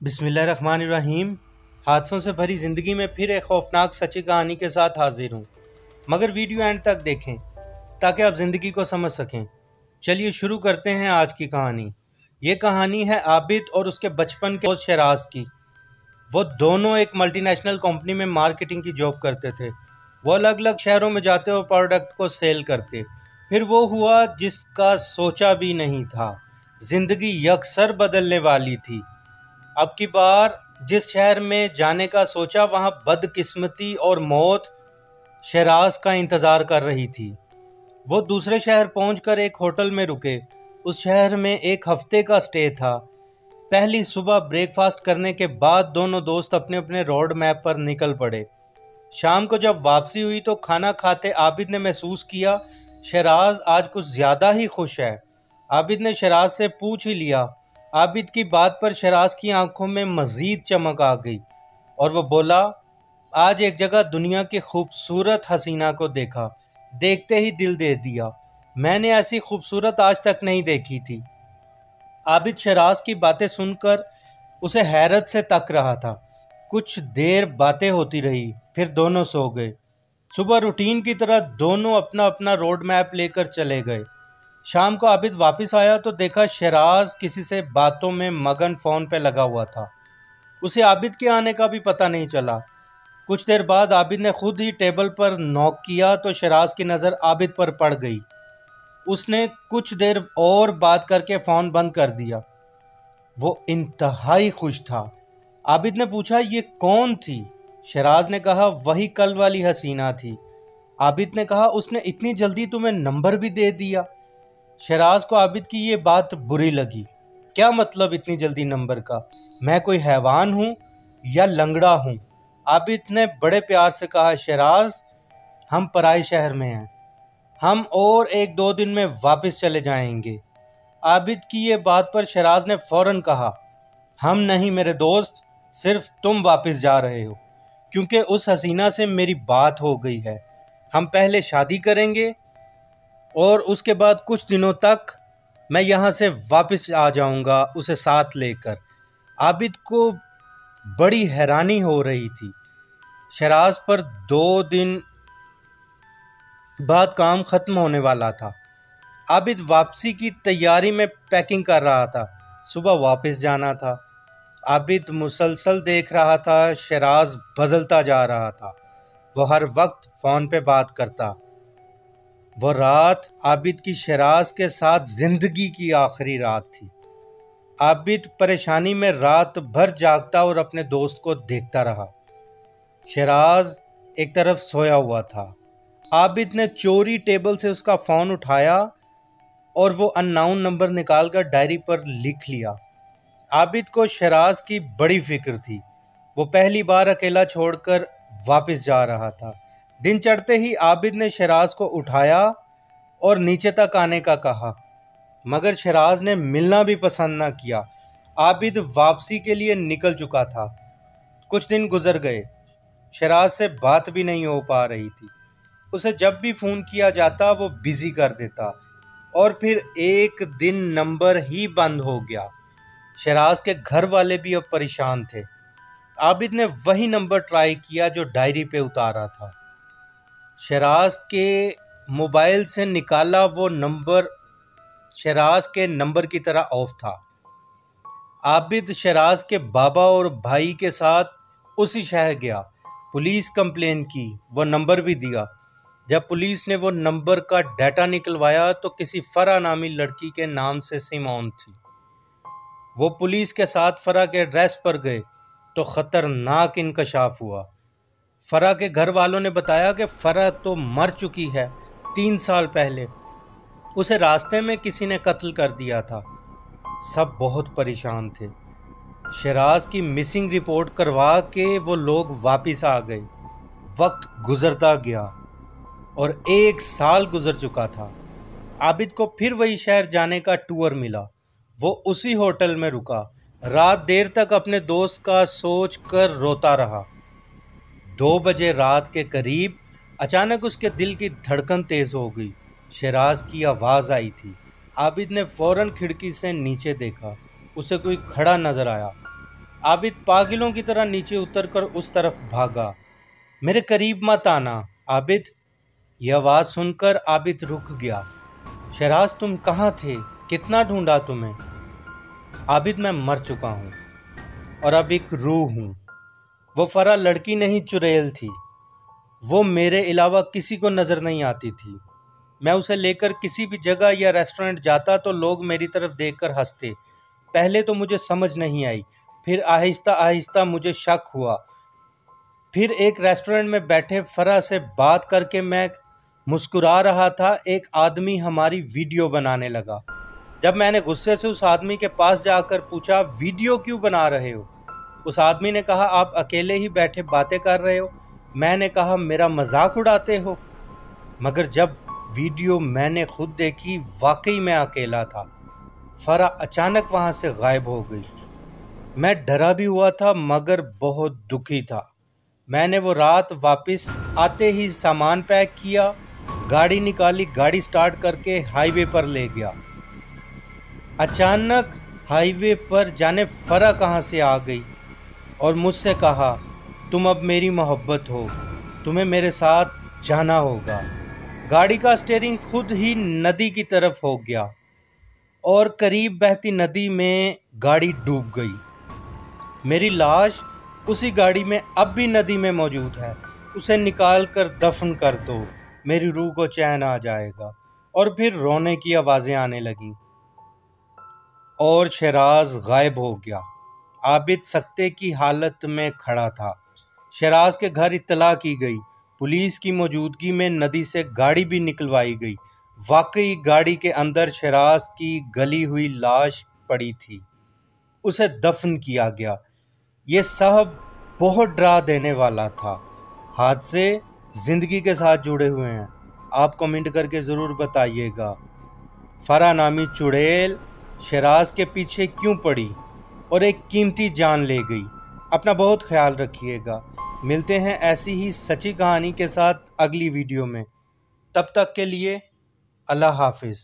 बिस्मिल्लाहिर्रहमानिर्रहीम। हादसों से भरी ज़िंदगी में फिर एक खौफनाक सच्ची कहानी के साथ हाजिर हूँ, मगर वीडियो एंड तक देखें ताकि आप ज़िंदगी को समझ सकें। चलिए शुरू करते हैं आज की कहानी। ये कहानी है आबिद और उसके बचपन के दोस्त शराज की। वो दोनों एक मल्टीनेशनल कंपनी में मार्केटिंग की जॉब करते थे। वो अलग अलग शहरों में जाते और प्रोडक्ट को सेल करते। फिर वो हुआ जिसका सोचा भी नहीं था। ज़िंदगी यकसर बदलने वाली थी। अब की बार जिस शहर में जाने का सोचा, वहाँ बदकिस्मती और मौत शराज का इंतज़ार कर रही थी। वो दूसरे शहर पहुंचकर एक होटल में रुके। उस शहर में एक हफ्ते का स्टे था। पहली सुबह ब्रेकफास्ट करने के बाद दोनों दोस्त अपने अपने रोड मैप पर निकल पड़े। शाम को जब वापसी हुई तो खाना खाते आबिद ने महसूस किया शराज आज कुछ ज़्यादा ही खुश है। आबिद ने शराज से पूछ ही लिया। आबिद की बात पर शराज की आंखों में मज़ीद चमक आ गई और वो बोला, आज एक जगह दुनिया की खूबसूरत हसीना को देखा, देखते ही दिल दे दिया। मैंने ऐसी खूबसूरत आज तक नहीं देखी थी। आबिद शराज की बातें सुनकर उसे हैरत से तक रहा था। कुछ देर बातें होती रही, फिर दोनों सो गए। सुबह रूटीन की तरह दोनों अपना अपना रोड मैप लेकर चले गए। शाम को आबिद वापस आया तो देखा शराज किसी से बातों में मगन फ़ोन पे लगा हुआ था। उसे आबिद के आने का भी पता नहीं चला। कुछ देर बाद आबिद ने खुद ही टेबल पर नॉक किया तो शराज की नज़र आबिद पर पड़ गई। उसने कुछ देर और बात करके फ़ोन बंद कर दिया। वो इंतहाई खुश था। आबिद ने पूछा, ये कौन थी? शराज ने कहा, वही कल वाली हसीना थी। आबिद ने कहा, उसने इतनी जल्दी तुम्हें नंबर भी दे दिया? शराज को आबिद की ये बात बुरी लगी। क्या मतलब इतनी जल्दी नंबर का? मैं कोई हैवान हूँ या लंगड़ा हूँ? आबिद ने बड़े प्यार से कहा, शराज, हम पराए शहर में हैं। हम और एक दो दिन में वापस चले जाएंगे। आबिद की ये बात पर शराज ने फौरन कहा, हम नहीं मेरे दोस्त, सिर्फ तुम वापस जा रहे हो, क्योंकि उस हसीना से मेरी बात हो गई है। हम पहले शादी करेंगे और उसके बाद कुछ दिनों तक मैं यहाँ से वापस आ जाऊँगा उसे साथ लेकर। आबिद को बड़ी हैरानी हो रही थी। शराज पर 2 दिन बाद काम ख़त्म होने वाला था। आबिद वापसी की तैयारी में पैकिंग कर रहा था। सुबह वापस जाना था। आबिद मुसलसल देख रहा था शराज बदलता जा रहा था। वो हर वक्त फ़ोन पे बात करता। वो रात आबिद की शराज के साथ ज़िंदगी की आखिरी रात थी। आबिद परेशानी में रात भर जागता और अपने दोस्त को देखता रहा। शराज एक तरफ सोया हुआ था। आबिद ने चोरी टेबल से उसका फ़ोन उठाया और वो अननोन नंबर निकालकर डायरी पर लिख लिया। आबिद को शराज की बड़ी फिक्र थी। वो पहली बार अकेला छोड़कर वापस जा रहा था। दिन चढ़ते ही आबिद ने शराज को उठाया और नीचे तक आने का कहा, मगर शराज ने मिलना भी पसंद न किया। आबिद वापसी के लिए निकल चुका था। कुछ दिन गुजर गए। शराज से बात भी नहीं हो पा रही थी। उसे जब भी फ़ोन किया जाता वो बिज़ी कर देता और फिर एक दिन नंबर ही बंद हो गया। शराज के घर वाले भी अब परेशान थे। आबिद ने वही नंबर ट्राई किया जो डायरी पे उतारा था। शराज के मोबाइल से निकाला वो नंबर शराज के नंबर की तरह ऑफ था। आबिद शराज के बाबा और भाई के साथ उसी शहर गया। पुलिस कंप्लेन की, वो नंबर भी दिया। जब पुलिस ने वो नंबर का डाटा निकलवाया तो किसी फरा नामी लड़की के नाम से सिम ऑन थी। वो पुलिस के साथ फरा के एड्रेस पर गए तो ख़तरनाक इंकशाफ हुआ। फरा के घर वालों ने बताया कि फरा तो मर चुकी है 3 साल पहले। उसे रास्ते में किसी ने कत्ल कर दिया था। सब बहुत परेशान थे। शराज की मिसिंग रिपोर्ट करवा के वो लोग वापस आ गए। वक्त गुजरता गया और 1 साल गुजर चुका था। आबिद को फिर वही शहर जाने का टूर मिला। वो उसी होटल में रुका। रात देर तक अपने दोस्त का सोच कर रोता रहा। 2 बजे रात के करीब अचानक उसके दिल की धड़कन तेज़ हो गई। शराज की आवाज़ आई थी। आबिद ने फ़ौरन खिड़की से नीचे देखा। उसे कोई खड़ा नज़र आया। आबिद पागलों की तरह नीचे उतरकर उस तरफ भागा। मेरे करीब मत आना आबिद। यह आवाज़ सुनकर आबिद रुक गया। शहराज तुम कहाँ थे? कितना ढूंढा तुम्हें? आबिद मैं मर चुका हूँ और अब एक रूह हूँ। वो फरा लड़की नहीं चुड़ैल थी। वो मेरे अलावा किसी को नज़र नहीं आती थी। मैं उसे लेकर किसी भी जगह या रेस्टोरेंट जाता तो लोग मेरी तरफ देखकर हंसते। पहले तो मुझे समझ नहीं आई, फिर आहिस्ता आहिस्ता मुझे शक हुआ। फिर एक रेस्टोरेंट में बैठे फरा से बात करके मैं मुस्कुरा रहा था, एक आदमी हमारी वीडियो बनाने लगा। जब मैंने गुस्से से उस आदमी के पास जाकर पूछा वीडियो क्यों बना रहे हो, उस आदमी ने कहा आप अकेले ही बैठे बातें कर रहे हो। मैंने कहा मेरा मजाक उड़ाते हो। मगर जब वीडियो मैंने खुद देखी, वाकई मैं अकेला था। फरा अचानक वहाँ से गायब हो गई। मैं डरा भी हुआ था मगर बहुत दुखी था। मैंने वो रात वापस आते ही सामान पैक किया, गाड़ी निकाली, गाड़ी स्टार्ट करके हाईवे पर ले गया। अचानक हाईवे पर जाने फरा कहाँ से आ गई और मुझसे कहा तुम अब मेरी मोहब्बत हो, तुम्हें मेरे साथ जाना होगा। गाड़ी का स्टीयरिंग खुद ही नदी की तरफ हो गया और करीब बहती नदी में गाड़ी डूब गई। मेरी लाश उसी गाड़ी में अब भी नदी में मौजूद है। उसे निकाल कर दफन कर दो, मेरी रूह को चैन आ जाएगा। और फिर रोने की आवाज़ें आने लगीं और शहराज गायब हो गया। आबिद सकते की हालत में खड़ा था। शहराज के घर इत्तला की गई। पुलिस की मौजूदगी में नदी से गाड़ी भी निकलवाई गई। वाकई गाड़ी के अंदर शहराज की गली हुई लाश पड़ी थी। उसे दफन किया गया। ये सब बहुत डरा देने वाला था। हादसे ज़िंदगी के साथ जुड़े हुए हैं। आप कमेंट करके ज़रूर बताइएगा, फरा नामी चुड़ैल शहराज के पीछे क्यों पड़ी और एक कीमती जान ले गई। अपना बहुत ख्याल रखिएगा। मिलते हैं ऐसी ही सच्ची कहानी के साथ अगली वीडियो में। तब तक के लिए अल्लाह हाफिज़।